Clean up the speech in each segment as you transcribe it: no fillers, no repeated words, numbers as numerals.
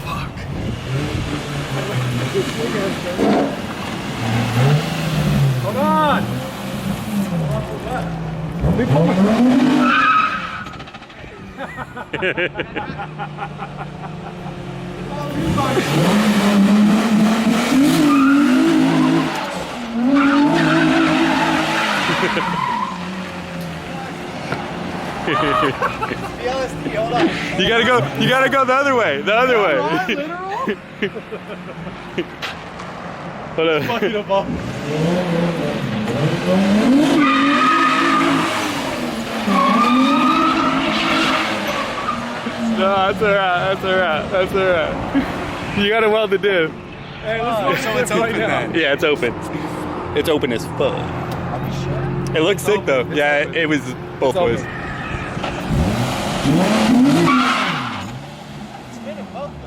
Fuck. Hold on! You gotta go the other way. The other way. Hold on. Fucking above. No, that's alright. That's alright. That's alright. You gotta weld it in. Hey, let's So it's open then. Yeah, it's open. It's open as fuck. It looks sick though. Yeah, it was both ways.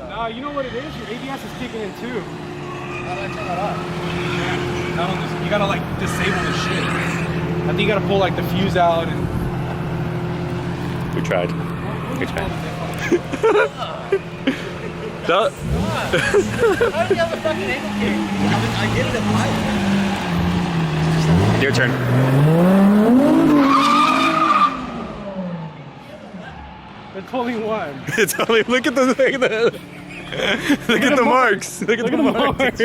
Nah, you know what it is? Your ABS is kicking in too. How do I turn that off? You gotta like disable the shit. I think you gotta pull like the fuse out and. We tried. We tried. How do you have a fucking angle kick? I get it at pilot. Your turn. It's only one. It's only look at the look at the marks. Look at the marks.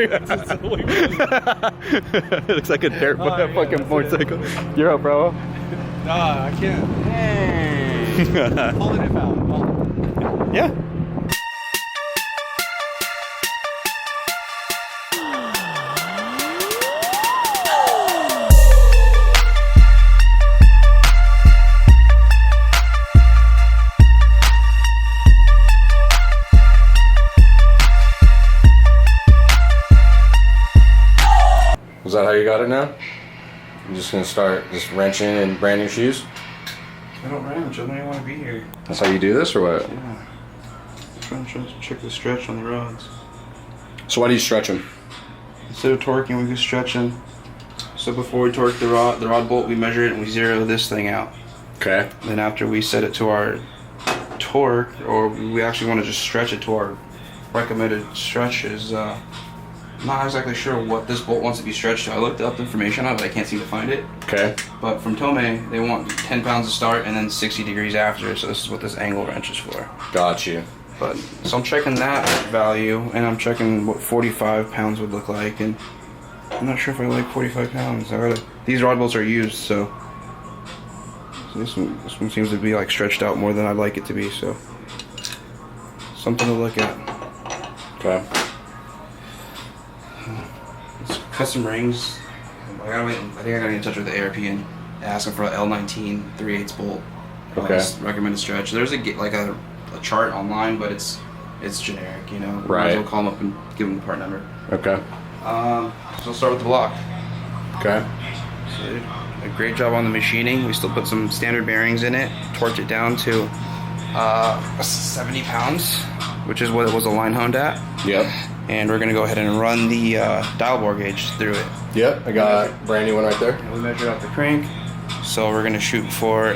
It looks like a dirt fucking motorcycle. You're up, bro. Nah, I can't. Hold it if out. Yeah. Is that how you got it now? I'm just gonna start just wrenching and brand new shoes? I don't wrench, I don't even want to be here. That's how you do this or what? Yeah. I'm trying to check the stretch on the rods. So why do you stretch them? Instead of torquing, we can stretch them. So before we torque the rod bolt, we measure it and we zero this thing out. Okay. Then after we set it to our torque, or we actually want to just stretch it to our recommended stretches, I'm not exactly sure what this bolt wants to be stretched to. I looked up the information on it, but I can't seem to find it. Okay. But from Tomei, they want 10 pounds to start and then 60 degrees after, so this is what this angle wrench is for. Got you. But so I'm checking that value, and I'm checking what 45 pounds would look like, and I'm not sure if I like 45 pounds. These rod bolts are used, so this one seems to be like stretched out more than I'd like it to be, so something to look at. Okay. It's custom rings. I think I gotta get in touch with the ARP and ask them for an L19 3/8 bolt. Okay. Recommended stretch. There's a chart online, but it's generic, you know. Right. Might as well call them up and give them the part number. Okay. So we'll start with the block. Okay. So a great job on the machining. We still put some standard bearings in it, torqued it down to 70 pounds, which is what it was line honed at. Yep. And we're gonna go ahead and run the dial bore gauge through it. Yep. I got a brand new one right there. And we measured out the crank, so we're gonna shoot for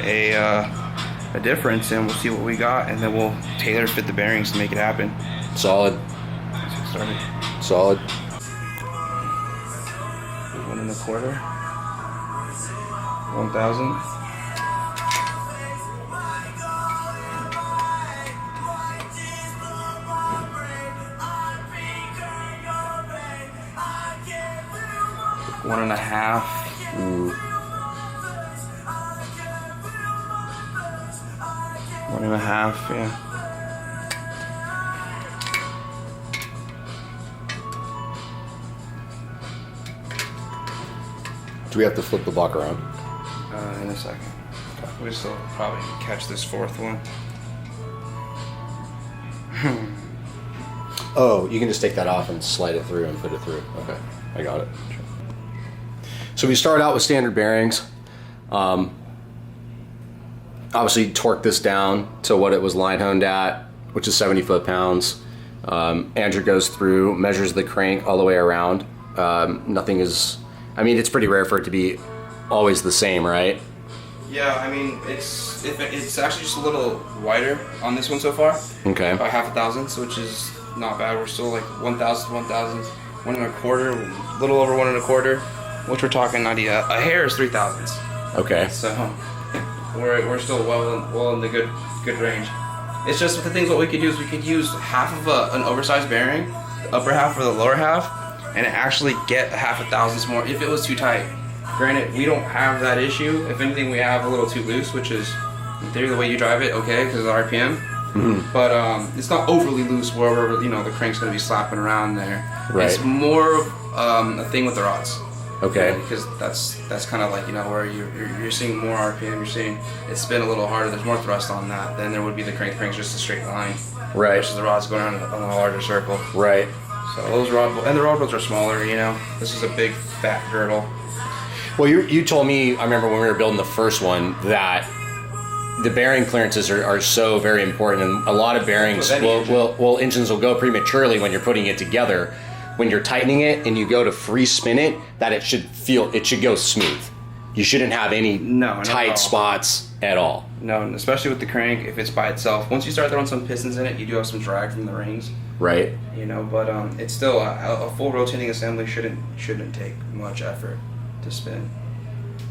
a difference, and we'll see what we got, and then we'll tailor fit the bearings to make it happen. Solid. Let's get started. Solid. 1 1/4. 1,000. One and a half. Ooh. 1 1/2, yeah. Do we have to flip the block around? In a second. We still probably catch this fourth one. Oh, you can just take that off and slide it through and put it through. Okay, I got it. So we start out with standard bearings. Obviously torque this down to what it was line honed at, which is 70 foot-pounds. Andrew goes through, measures the crank all the way around. Nothing is, I mean, it's pretty rare for it to be always the same, right? Yeah, I mean, it's actually just a little wider on this one so far. Okay. About 1/2 thousandths, which is not bad. We're still like 1,000, 1.25, a little over 1.25, which we're talking not a hair is 3,000s. Okay. So we're still well in the good range. It's just with the things what we could do is we could use half of an oversized bearing, the upper half or the lower half, and actually get 0.5 thousandths more if it was too tight. Granted, we don't have that issue. If anything, we have a little too loose, which is in theory the way you drive it, okay, because of the RPM. Mm-hmm. But it's not overly loose wherever the crank's going to be slapping around there. Right. It's more a thing with the rods. Okay. Because that's kind of like where you're seeing more RPM, you're seeing it spin a little harder. There's more thrust on that than there would be the crank. The crank's just a straight line. Right. Versus the rod's going around on a larger circle. Right. So those the rod bolts are smaller. This is a big fat girdle. Well, you told me, I remember when we were building the first one, that the bearing clearances are so very important, and a lot of bearings engines will go prematurely when you're putting it together. When you're tightening it and you go to free spin it, that it should go smooth. You shouldn't have any tight spots at all. No, and especially with the crank, if it's by itself. Once you start throwing some pistons in it, you do have some drag from the rings. Right. But it's still a full rotating assembly shouldn't take much effort to spin.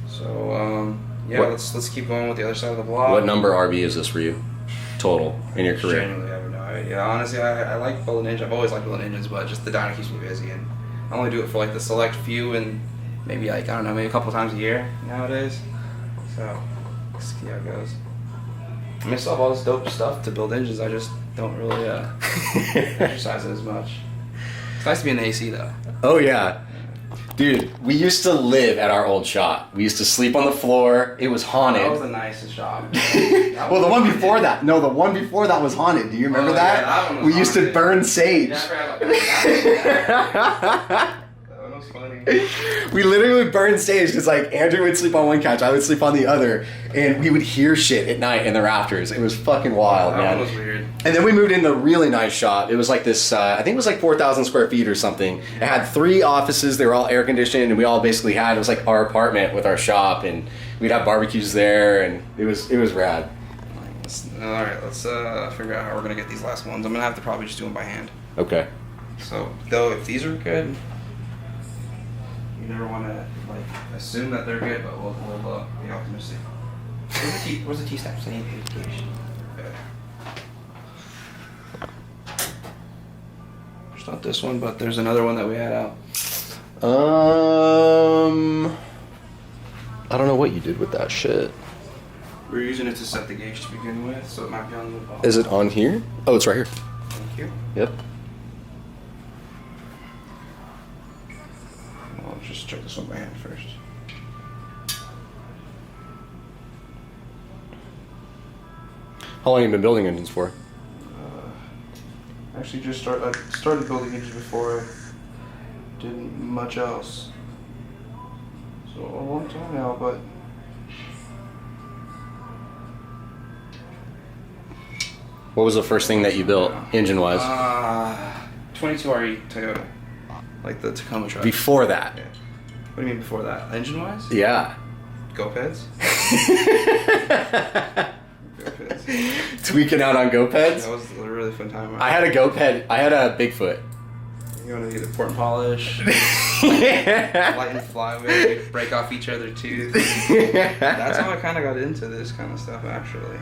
So let's keep going with the other side of the block. What number RB is this for you, total in your career? Genuinely, I have no idea. Honestly, I like building engines. I've always liked building engines, but just the dyno keeps me busy, and I only do it for like the select few and maybe maybe a couple times a year nowadays. So let's see how it goes. I mean, I still have all this dope stuff to build engines. I just don't really exercise it as much. It's nice to be in the AC though. Oh yeah. Dude, we used to live at our old shop. We used to sleep on the floor. It was haunted. That was the nicest shop. Well, the one before that. No, the one before that was haunted. Do you remember that? Yeah, that one was haunted. Used to burn sage. Yeah, I forgot about that. That was funny. We literally burned sage. It's like Andrew would sleep on one couch, I would sleep on the other, and we would hear shit at night in the rafters. It was fucking wild, man. That one was weird. And then we moved into a really nice shop. It was like this, I think it was like 4,000 square feet or something. It had 3 offices. They were all air conditioned, and we all basically it was like our apartment with our shop, and we'd have barbecues there, and it was rad. Alright, let's figure out how we're going to get these last ones. I'm going to have to probably just do them by hand. Okay. So, though, if these are good, you never want to assume that they're good, but we'll be optimistic. Where's the T-snaps? I need the gauge. There's not this one, but there's another one that we had out. I don't know what you did with that shit. We're using it to set the gauge to begin with, so it might be on the bottom. Is it on here? Oh, it's right here. Thank you. Yep. I'll just check this one by hand first. How long have you been building engines for? Actually, I started building engines before I did much else. So a long time now, but what was the first thing that you built, engine-wise? 22RE Toyota, like the Tacoma truck. Before that? Yeah. What do you mean before that? Engine-wise? Yeah. GoPeds? GoPeds. Tweaking out on GoPeds? That was a really fun time. I had a GoPed. I had a Bigfoot. You want to get a port and polish, light and flywheel, break off each other too. That's how I kind of got into this kind of stuff, actually.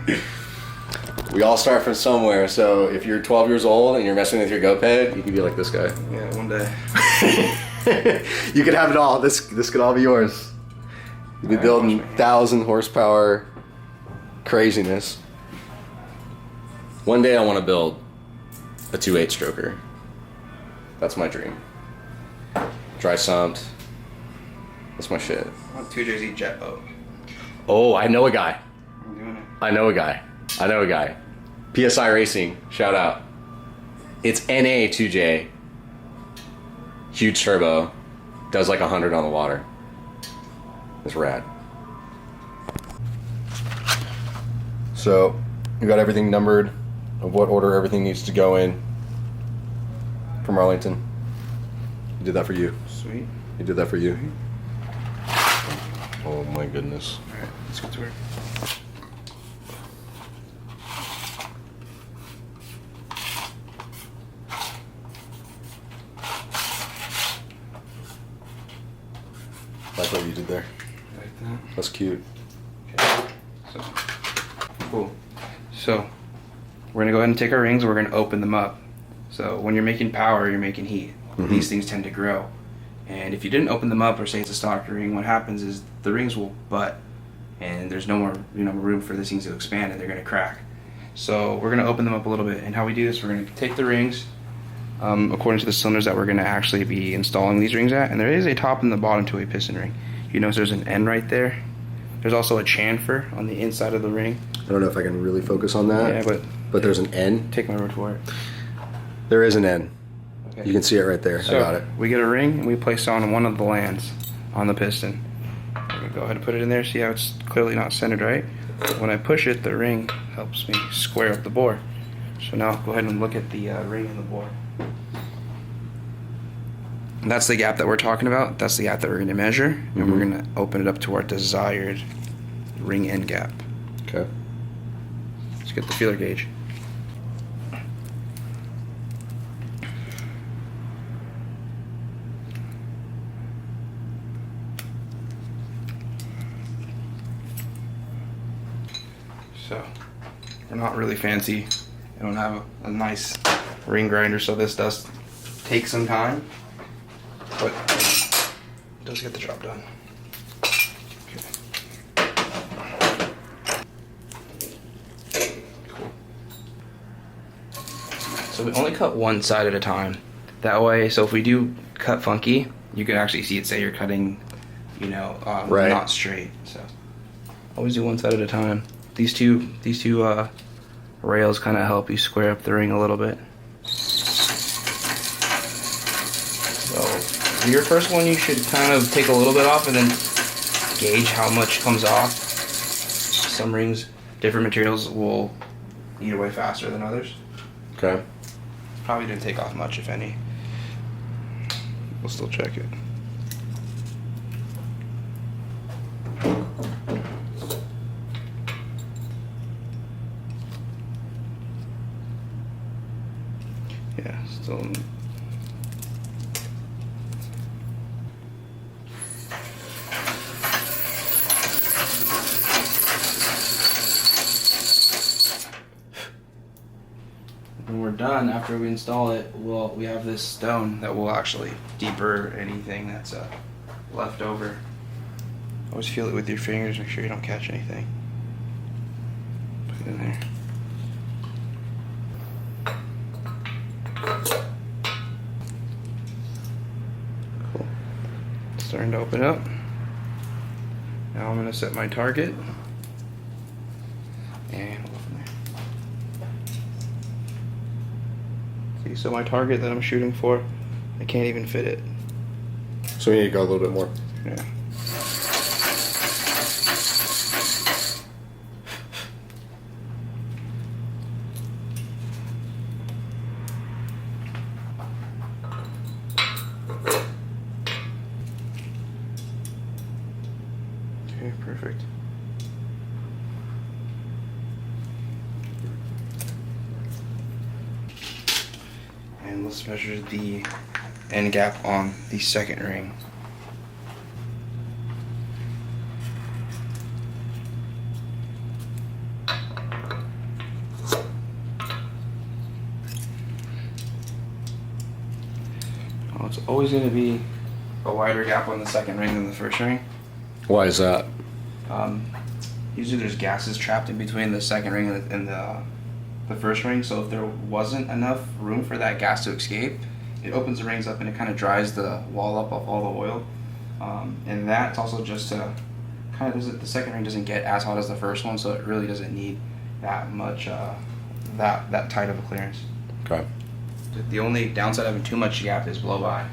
We all start from somewhere, so if you're 12 years old and you're messing with your GoPed, you can be like this guy. Yeah, one day. You could have it all. This could all be yours. You'd be building 1,000 horsepower craziness. One day I want to build a 2.8 stroker. That's my dream. Dry sumped. That's my shit. I want 2JZ jet boat. Oh, I know a guy. I'm doing it. I know a guy. PSI Racing, shout out. It's NA 2J. Huge turbo. Does like 100 on the water. It's rad. So, you got everything numbered of what order everything needs to go in from Arlington. He did that for you. Sweet. He did that for you. Oh my goodness. Alright, let's get to work. what you did there. Like that. That's cute. Okay. So, cool. So, we're gonna go ahead and take our rings and we're gonna open them up. So when you're making power, you're making heat. These things tend to grow. And if you didn't open them up, or say it's a stock ring, what happens is the rings will butt and there's no more room for these things to expand and they're gonna crack. So we're gonna open them up a little bit. And how we do this, we're gonna take the rings according to the cylinders that we're gonna actually be installing these rings at. And there is a top and the bottom to a piston ring. You notice there's an end right there. There's also a chamfer on the inside of the ring. I don't know if I can really focus on that. Yeah, but there's an N. take my word for it. There is an N. Okay. You can see it right there. So I got it. we get a ring and we place it on one of the lands on the piston. We're gonna go ahead and put it in there. See how it's clearly not centered right? When I push it, the ring helps me square up the bore. So now go ahead and look at the ring in the bore. And that's the gap that we're talking about. That's the gap that we're gonna measure, and we're gonna open it up to our desired ring end gap. Okay. Let's get the feeler gauge. So, we're not really fancy. I don't have a nice ring grinder, so this does take some time, but it does get the job done. Okay. Cool. So we only cut one side at a time. That way, so if we do cut funky, you can actually see it say you're cutting, Right. not straight. So always do one side at a time. These two rails kind of help you square up the ring a little bit. So for your first one, you should kind of take a little bit off and then gauge how much comes off. Some rings, different materials will eat away faster than others. Okay. Probably didn't take off much, if any. We'll still check it. Yeah, still. When we're done, after we install it, we have this stone that will actually deburr anything that's left over. Always feel it with your fingers, make sure you don't catch anything. Put it in there. Cool. Starting to open up. Now I'm going to set my target. And we'll go from there. See, so my target that I'm shooting for, I can't even fit it. So we need to go a little bit more. Yeah. Okay, perfect. And let's measure the end gap on the second ring. Oh, it's always going to be a wider gap on the second ring than the first ring. Why is that? Usually there's gases trapped in between the second ring and the first ring, so if there wasn't enough room for that gas to escape, it opens the rings up and it kind of dries the wall up of all the oil. And that's also just to kind of, the second ring doesn't get as hot as the first one, so it really doesn't need that much, that tight of a clearance. Okay. The only downside of having too much gap is blow by.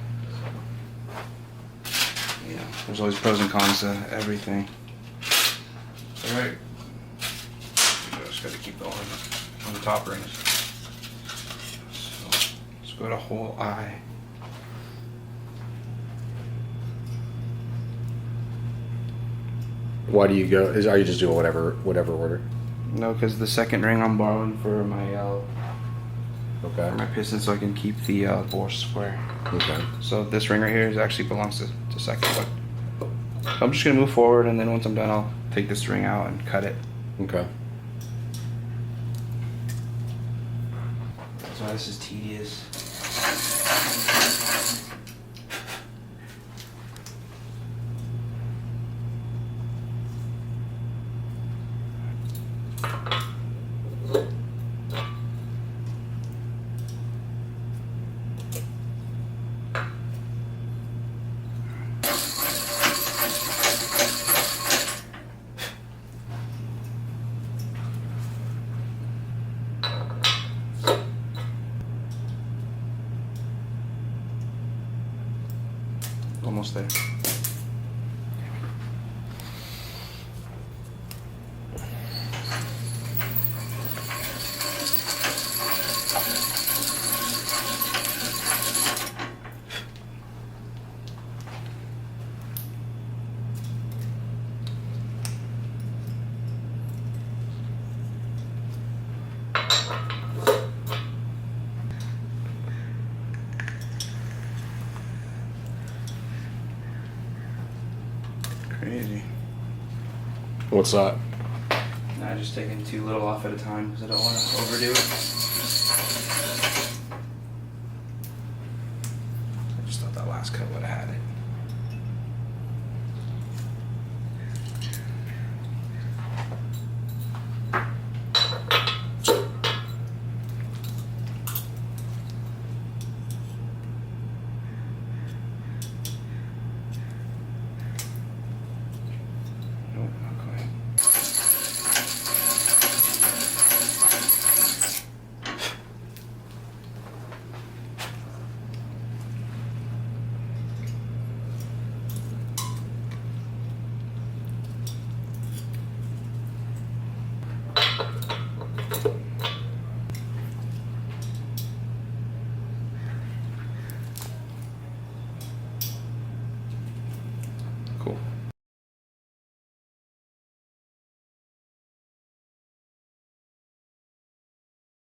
You know, there's always pros and cons to everything. Alright. Just gotta keep going on the top rings. So let's go to whole eye. Why do you go? Are you just doing whatever order? No, because the second ring I'm borrowing for my Okay. piston, so I can keep the bore square. Okay. So this ring right here actually belongs to second, but I'm just gonna move forward, and then once I'm done, I'll take this string out and cut it. Okay. That's why this is tedious. Almost there. Crazy. What's that? Nah, just taking too little off at a time because I don't want to overdo it. I just thought that last cut would have had it.